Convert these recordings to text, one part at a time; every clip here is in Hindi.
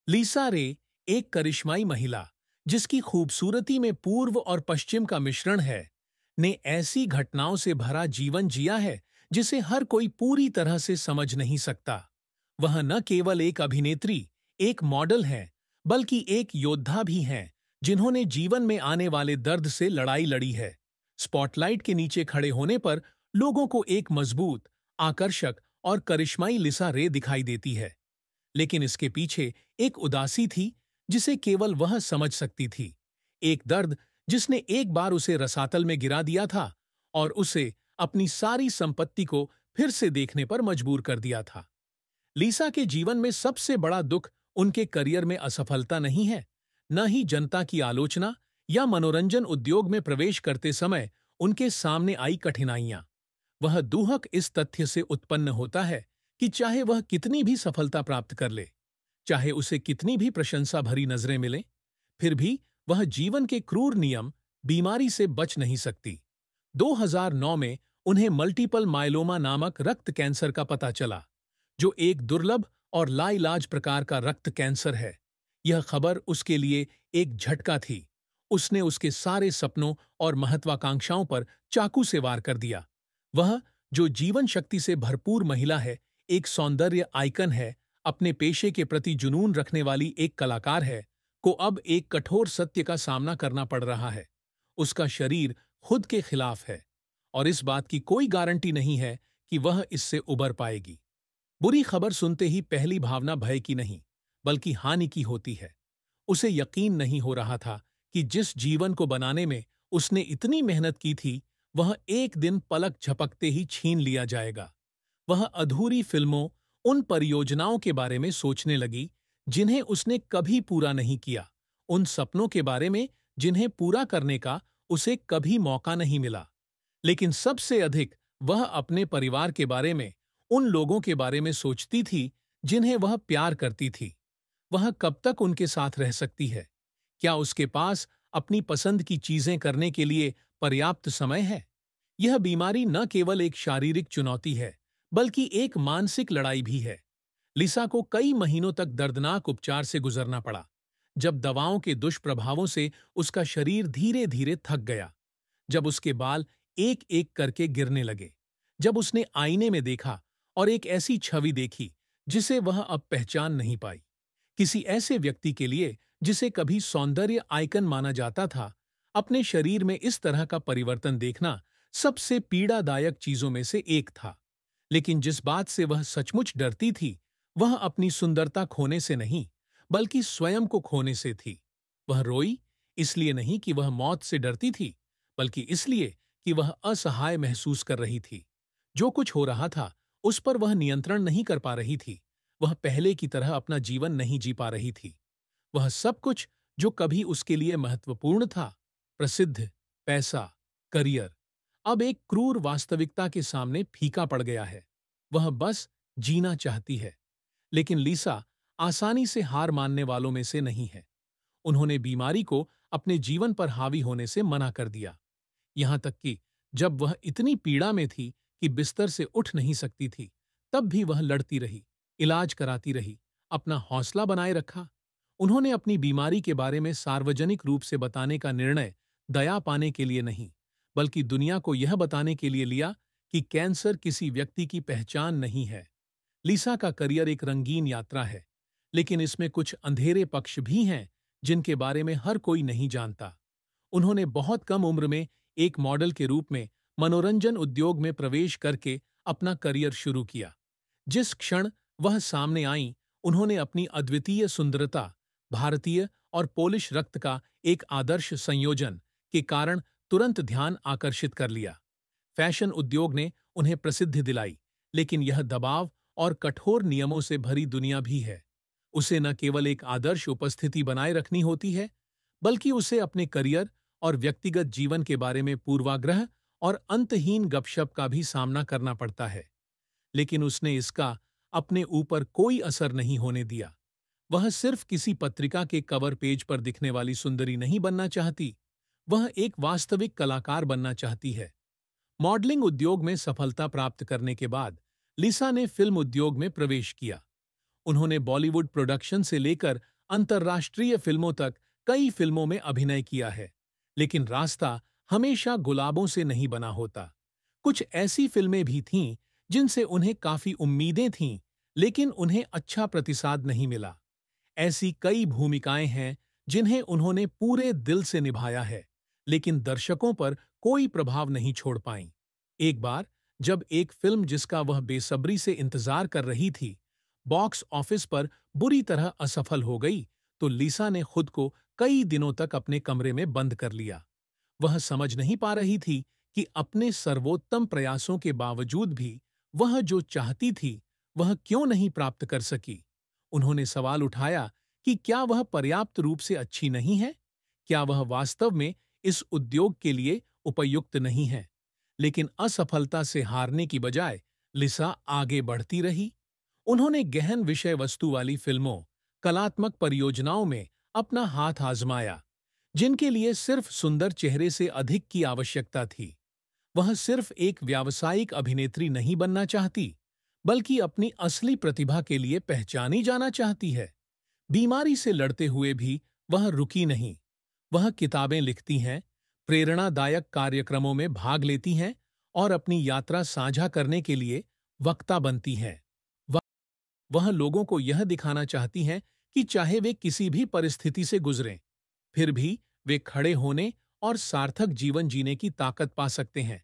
लीसा रे एक करिश्माई महिला, जिसकी खूबसूरती में पूर्व और पश्चिम का मिश्रण है, ने ऐसी घटनाओं से भरा जीवन जिया है जिसे हर कोई पूरी तरह से समझ नहीं सकता। वह न केवल एक अभिनेत्री, एक मॉडल हैं, बल्कि एक योद्धा भी हैं, जिन्होंने जीवन में आने वाले दर्द से लड़ाई लड़ी है। स्पॉटलाइट के नीचे खड़े होने पर लोगों को एक मजबूत, आकर्षक और करिश्माई लिसा रे दिखाई देती है, लेकिन इसके पीछे एक उदासी थी जिसे केवल वह समझ सकती थी। एक दर्द जिसने एक बार उसे रसातल में गिरा दिया था और उसे अपनी सारी संपत्ति को फिर से देखने पर मजबूर कर दिया था। लीसा के जीवन में सबसे बड़ा दुख उनके करियर में असफलता नहीं है, न ही जनता की आलोचना या मनोरंजन उद्योग में प्रवेश करते समय उनके सामने आई कठिनाइयां। वह दुहक इस तथ्य से उत्पन्न होता है कि चाहे वह कितनी भी सफलता प्राप्त कर ले, चाहे उसे कितनी भी प्रशंसा भरी नजरें मिलें, फिर भी वह जीवन के क्रूर नियम, बीमारी से बच नहीं सकती। 2009 में उन्हें मल्टीपल मायलोमा नामक रक्त कैंसर का पता चला, जो एक दुर्लभ और लाइलाज प्रकार का रक्त कैंसर है। यह खबर उसके लिए एक झटका थी। उसने उसके सारे सपनों और महत्वाकांक्षाओं पर चाकू से वार कर दिया। वह, जो जीवन शक्ति से भरपूर महिला है, एक सौंदर्य आइकन है, अपने पेशे के प्रति जुनून रखने वाली एक कलाकार है, को अब एक कठोर सत्य का सामना करना पड़ रहा है। उसका शरीर खुद के खिलाफ है और इस बात की कोई गारंटी नहीं है कि वह इससे उबर पाएगी। बुरी खबर सुनते ही पहली भावना भय की नहीं, बल्कि हानि की होती है। उसे यकीन नहीं हो रहा था कि जिस जीवन को बनाने में उसने इतनी मेहनत की थी, वह एक दिन पलक झपकते ही छीन लिया जाएगा। वह अधूरी फिल्मों, उन परियोजनाओं के बारे में सोचने लगी जिन्हें उसने कभी पूरा नहीं किया, उन सपनों के बारे में जिन्हें पूरा करने का उसे कभी मौका नहीं मिला। लेकिन सबसे अधिक वह अपने परिवार के बारे में, उन लोगों के बारे में सोचती थी जिन्हें वह प्यार करती थी। वह कब तक उनके साथ रह सकती है? क्या उसके पास अपनी पसंद की चीजें करने के लिए पर्याप्त समय है? यह बीमारी न केवल एक शारीरिक चुनौती है, बल्कि एक मानसिक लड़ाई भी है। लिसा को कई महीनों तक दर्दनाक उपचार से गुजरना पड़ा, जब दवाओं के दुष्प्रभावों से उसका शरीर धीरे धीरे थक गया, जब उसके बाल एक एक करके गिरने लगे, जब उसने आईने में देखा और एक ऐसी छवि देखी जिसे वह अब पहचान नहीं पाई। किसी ऐसे व्यक्ति के लिए जिसे कभी सौंदर्य आइकन माना जाता था, अपने शरीर में इस तरह का परिवर्तन देखना सबसे पीड़ादायक चीजों में से एक था। लेकिन जिस बात से वह सचमुच डरती थी, वह अपनी सुंदरता खोने से नहीं, बल्कि स्वयं को खोने से थी। वह रोई, इसलिए नहीं कि वह मौत से डरती थी, बल्कि इसलिए कि वह असहाय महसूस कर रही थी। जो कुछ हो रहा था, उस पर वह नियंत्रण नहीं कर पा रही थी। वह पहले की तरह अपना जीवन नहीं जी पा रही थी। वह सब कुछ जो कभी उसके लिए महत्वपूर्ण था, प्रसिद्ध, पैसा, करियर, अब एक क्रूर वास्तविकता के सामने फीका पड़ गया है। वह बस जीना चाहती है। लेकिन लीसा आसानी से हार मानने वालों में से नहीं है। उन्होंने बीमारी को अपने जीवन पर हावी होने से मना कर दिया। यहां तक कि जब वह इतनी पीड़ा में थी कि बिस्तर से उठ नहीं सकती थी, तब भी वह लड़ती रही, इलाज कराती रही, अपना हौसला बनाए रखा। उन्होंने अपनी बीमारी के बारे में सार्वजनिक रूप से बताने का निर्णय दया पाने के लिए नहीं, बल्कि दुनिया को यह बताने के लिए लिया कि कैंसर किसी व्यक्ति की पहचान नहीं है। लीसा का करियर एक रंगीन यात्रा है, लेकिन इसमें कुछ अंधेरे पक्ष भी हैं जिनके बारे में हर कोई नहीं जानता। उन्होंने बहुत कम उम्र में एक मॉडल के रूप में मनोरंजन उद्योग में प्रवेश करके अपना करियर शुरू किया। जिस क्षण वह सामने आईं, उन्होंने अपनी अद्वितीय सुंदरता, भारतीय और पोलिश रक्त का एक आदर्श संयोजन के कारण तुरंत ध्यान आकर्षित कर लिया। फैशन उद्योग ने उन्हें प्रसिद्धि दिलाई, लेकिन यह दबाव और कठोर नियमों से भरी दुनिया भी है। उसे न केवल एक आदर्श उपस्थिति बनाए रखनी होती है, बल्कि उसे अपने करियर और व्यक्तिगत जीवन के बारे में पूर्वाग्रह और अंतहीन गपशप का भी सामना करना पड़ता है। लेकिन उसने इसका अपने ऊपर कोई असर नहीं होने दिया। वह सिर्फ किसी पत्रिका के कवर पेज पर दिखने वाली सुंदरी नहीं बनना चाहती, वह एक वास्तविक कलाकार बनना चाहती है। मॉडलिंग उद्योग में सफलता प्राप्त करने के बाद लिसा ने फिल्म उद्योग में प्रवेश किया। उन्होंने बॉलीवुड प्रोडक्शन से लेकर अंतर्राष्ट्रीय फिल्मों तक कई फिल्मों में अभिनय किया है, लेकिन रास्ता हमेशा गुलाबों से नहीं बना होता। कुछ ऐसी फिल्में भी थीं जिनसे उन्हें काफी उम्मीदें थीं, लेकिन उन्हें अच्छा प्रतिसाद नहीं मिला। ऐसी कई भूमिकाएं हैं जिन्हें उन्होंने पूरे दिल से निभाया है, लेकिन दर्शकों पर कोई प्रभाव नहीं छोड़ पाईं। एक बार जब एक फिल्म जिसका वह बेसब्री से इंतजार कर रही थी, बॉक्स ऑफिस पर बुरी तरह असफल हो गई, तो लिसा ने खुद को कई दिनों तक अपने कमरे में बंद कर लिया। वह समझ नहीं पा रही थी कि अपने सर्वोत्तम प्रयासों के बावजूद भी वह जो चाहती थी, वह क्यों नहीं प्राप्त कर सकी। उन्होंने सवाल उठाया कि क्या वह पर्याप्त रूप से अच्छी नहीं है? क्या वह वास्तव में इस उद्योग के लिए उपयुक्त नहीं है? लेकिन असफलता से हारने की बजाय लिसा आगे बढ़ती रही। उन्होंने गहन विषय वस्तु वाली फिल्मों, कलात्मक परियोजनाओं में अपना हाथ आजमाया, जिनके लिए सिर्फ सुंदर चेहरे से अधिक की आवश्यकता थी। वह सिर्फ एक व्यावसायिक अभिनेत्री नहीं बनना चाहती, बल्कि अपनी असली प्रतिभा के लिए पहचानी जाना चाहती है। बीमारी से लड़ते हुए भी वह रुकी नहीं। वह किताबें लिखती हैं, प्रेरणादायक कार्यक्रमों में भाग लेती हैं और अपनी यात्रा साझा करने के लिए वक्ता बनती हैं। वह वह लोगों को यह दिखाना चाहती हैं कि चाहे वे किसी भी परिस्थिति से गुजरें, फिर भी वे खड़े होने और सार्थक जीवन जीने की ताकत पा सकते हैं।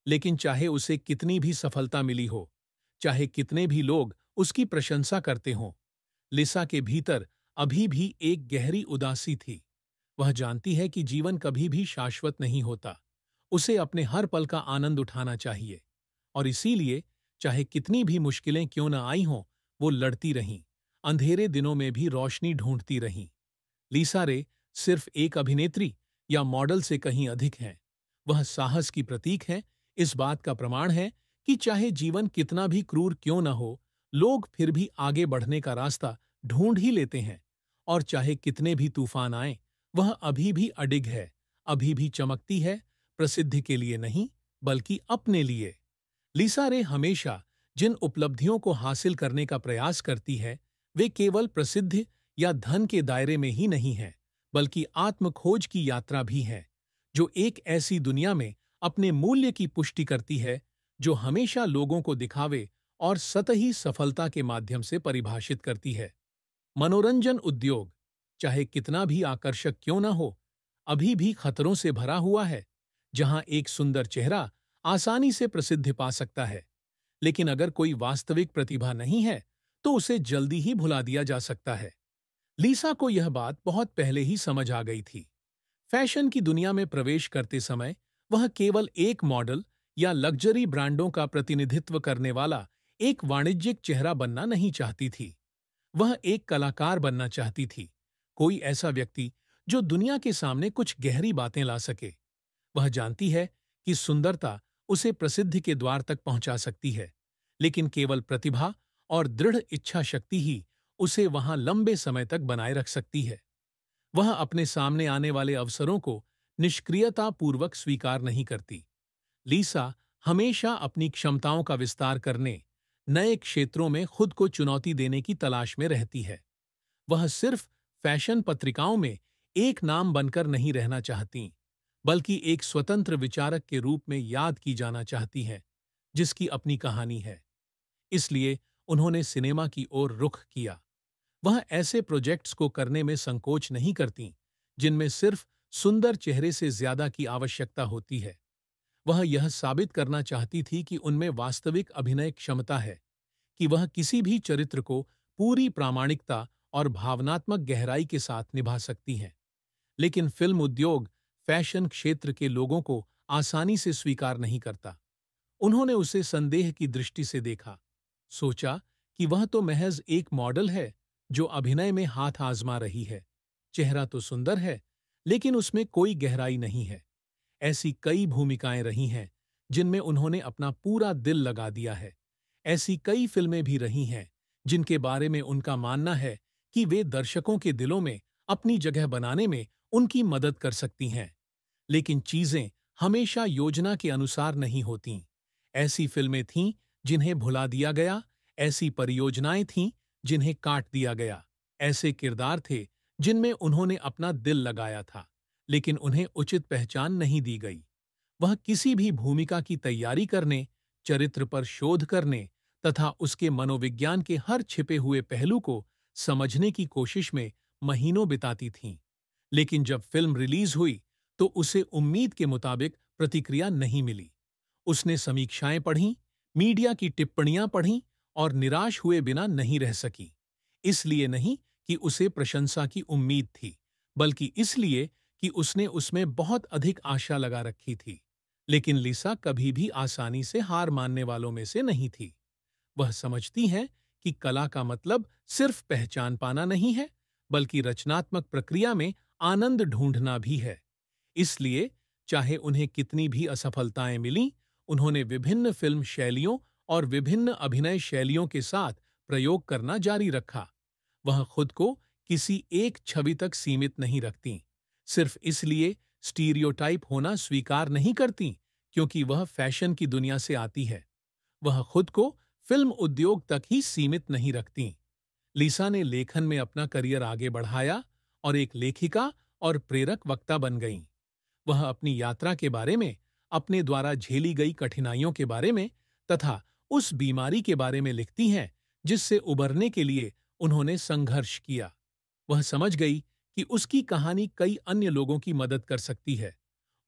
लेकिन चाहे उसे कितनी भी सफलता मिली हो, चाहे कितने भी लोग उसकी प्रशंसा करते हों, लिसा के भीतर अभी भी एक गहरी उदासी थी। वह जानती है कि जीवन कभी भी शाश्वत नहीं होता। उसे अपने हर पल का आनंद उठाना चाहिए। और इसीलिए चाहे कितनी भी मुश्किलें क्यों न आई हों, वो लड़ती रहीं, अंधेरे दिनों में भी रोशनी ढूंढती रहीं। लिसा रे सिर्फ एक अभिनेत्री या मॉडल से कहीं अधिक हैं। वह साहस की प्रतीक है, इस बात का प्रमाण है कि चाहे जीवन कितना भी क्रूर क्यों न हो, लोग फिर भी आगे बढ़ने का रास्ता ढूंढ ही लेते हैं। और चाहे कितने भी तूफान आए, वह अभी भी अडिग है, अभी भी चमकती है, प्रसिद्धि के लिए नहीं, बल्कि अपने लिए। लिसा रे हमेशा जिन उपलब्धियों को हासिल करने का प्रयास करती है, वे केवल प्रसिद्धि या धन के दायरे में ही नहीं हैं, बल्कि आत्मखोज की यात्रा भी है, जो एक ऐसी दुनिया में अपने मूल्य की पुष्टि करती है, जो हमेशा लोगों को दिखावे और सतही सफलता के माध्यम से परिभाषित करती है। मनोरंजन उद्योग, चाहे कितना भी आकर्षक क्यों न हो, अभी भी खतरों से भरा हुआ है, जहां एक सुंदर चेहरा आसानी से प्रसिद्धि पा सकता है, लेकिन अगर कोई वास्तविक प्रतिभा नहीं है, तो उसे जल्दी ही भुला दिया जा सकता है। लिसा को यह बात बहुत पहले ही समझ आ गई थी। फैशन की दुनिया में प्रवेश करते समय वह केवल एक मॉडल या लग्जरी ब्रांडों का प्रतिनिधित्व करने वाला एक वाणिज्यिक चेहरा बनना नहीं चाहती थी। वह एक कलाकार बनना चाहती थी, कोई ऐसा व्यक्ति जो दुनिया के सामने कुछ गहरी बातें ला सके। वह जानती है कि सुंदरता उसे प्रसिद्धि के द्वार तक पहुंचा सकती है, लेकिन केवल प्रतिभा और दृढ़ इच्छा शक्ति ही उसे वहां लंबे समय तक बनाए रख सकती है। वह अपने सामने आने वाले अवसरों को निष्क्रियतापूर्वक स्वीकार नहीं करती। लिसा हमेशा अपनी क्षमताओं का विस्तार करने, नए क्षेत्रों में खुद को चुनौती देने की तलाश में रहती है। वह सिर्फ फैशन पत्रिकाओं में एक नाम बनकर नहीं रहना चाहती, बल्कि एक स्वतंत्र विचारक के रूप में याद की जाना चाहती हैं, जिसकी अपनी कहानी है। इसलिए उन्होंने सिनेमा की ओर रुख किया। वह ऐसे प्रोजेक्ट्स को करने में संकोच नहीं करती, जिनमें सिर्फ सुंदर चेहरे से ज्यादा की आवश्यकता होती है। वह यह साबित करना चाहती थी कि उनमें वास्तविक अभिनय क्षमता है, कि वह किसी भी चरित्र को पूरी प्रामाणिकता और भावनात्मक गहराई के साथ निभा सकती हैं। लेकिन फिल्म उद्योग फैशन क्षेत्र के लोगों को आसानी से स्वीकार नहीं करता। उन्होंने उसे संदेह की दृष्टि से देखा, सोचा कि वह तो महज एक मॉडल है जो अभिनय में हाथ आजमा रही है। चेहरा तो सुंदर है, लेकिन उसमें कोई गहराई नहीं है। ऐसी कई भूमिकाएं रही हैं जिनमें उन्होंने अपना पूरा दिल लगा दिया है। ऐसी कई फिल्में भी रही हैं जिनके बारे में उनका मानना है कि वे दर्शकों के दिलों में अपनी जगह बनाने में उनकी मदद कर सकती हैं। लेकिन चीजें हमेशा योजना के अनुसार नहीं होतीं। ऐसी फिल्में थीं जिन्हें भुला दिया गया, ऐसी परियोजनाएं थीं जिन्हें काट दिया गया। ऐसे किरदार थे जिनमें उन्होंने अपना दिल लगाया था, लेकिन उन्हें उचित पहचान नहीं दी गई। वह किसी भी भूमिका की तैयारी करने, चरित्र पर शोध करने तथा उसके मनोविज्ञान के हर छिपे हुए पहलू को समझने की कोशिश में महीनों बिताती थीं। लेकिन जब फिल्म रिलीज हुई तो उसे उम्मीद के मुताबिक प्रतिक्रिया नहीं मिली। उसने समीक्षाएं पढ़ीं, मीडिया की टिप्पणियां पढ़ीं और निराश हुए बिना नहीं रह सकी। इसलिए नहीं कि उसे प्रशंसा की उम्मीद थी, बल्कि इसलिए कि उसने उसमें बहुत अधिक आशा लगा रखी थी। लेकिन लिसा कभी भी आसानी से हार मानने वालों में से नहीं थी। वह समझती हैं कि कला का मतलब सिर्फ पहचान पाना नहीं है, बल्कि रचनात्मक प्रक्रिया में आनंद ढूंढना भी है। इसलिए चाहे उन्हें कितनी भी असफलताएं मिलीं, उन्होंने विभिन्न फिल्म शैलियों और विभिन्न अभिनय शैलियों के साथ प्रयोग करना जारी रखा। वह खुद को किसी एक छवि तक सीमित नहीं रखतीं, सिर्फ इसलिए स्टीरियोटाइप होना स्वीकार नहीं करतीं क्योंकि वह फैशन की दुनिया से आती है। वह खुद को फिल्म उद्योग तक ही सीमित नहीं रखतीं। लिसा ने लेखन में अपना करियर आगे बढ़ाया और एक लेखिका और प्रेरक वक्ता बन गईं। वह अपनी यात्रा के बारे में, अपने द्वारा झेली गई कठिनाइयों के बारे में तथा उस बीमारी के बारे में लिखती हैं जिससे उबरने के लिए उन्होंने संघर्ष किया। वह समझ गई कि उसकी कहानी कई अन्य लोगों की मदद कर सकती है।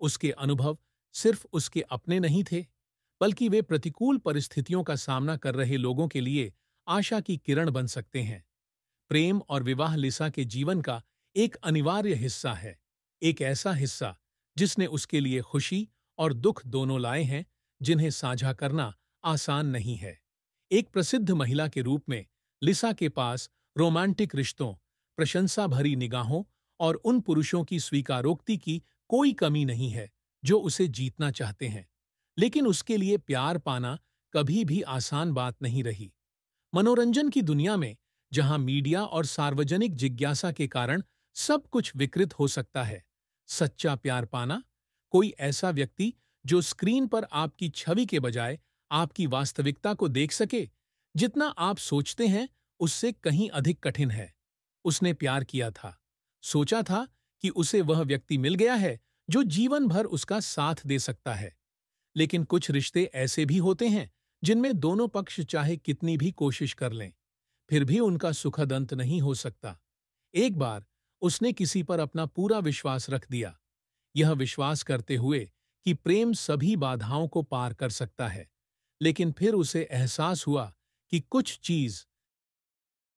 उसके अनुभव सिर्फ उसके अपने नहीं थे, बल्कि वे प्रतिकूल परिस्थितियों का सामना कर रहे लोगों के लिए आशा की किरण बन सकते हैं। प्रेम और विवाह लिसा के जीवन का एक अनिवार्य हिस्सा है, एक ऐसा हिस्सा जिसने उसके लिए खुशी और दुख दोनों लाए हैं, जिन्हें साझा करना आसान नहीं है। एक प्रसिद्ध महिला के रूप में लिसा के पास रोमांटिक रिश्तों, प्रशंसा भरी निगाहों और उन पुरुषों की स्वीकारोक्ति की कोई कमी नहीं है जो उसे जीतना चाहते हैं। लेकिन उसके लिए प्यार पाना कभी भी आसान बात नहीं रही। मनोरंजन की दुनिया में, जहां मीडिया और सार्वजनिक जिज्ञासा के कारण सब कुछ विकृत हो सकता है, सच्चा प्यार पाना, कोई ऐसा व्यक्ति जो स्क्रीन पर आपकी छवि के बजाय आपकी वास्तविकता को देख सके, जितना आप सोचते हैं उससे कहीं अधिक कठिन है। उसने प्यार किया था, सोचा था कि उसे वह व्यक्ति मिल गया है जो जीवन भर उसका साथ दे सकता है। लेकिन कुछ रिश्ते ऐसे भी होते हैं जिनमें दोनों पक्ष चाहे कितनी भी कोशिश कर लें, फिर भी उनका सुखद अंत नहीं हो सकता। एक बार उसने किसी पर अपना पूरा विश्वास रख दिया, यह विश्वास करते हुए कि प्रेम सभी बाधाओं को पार कर सकता है। लेकिन फिर उसे एहसास हुआ कि कुछ चीज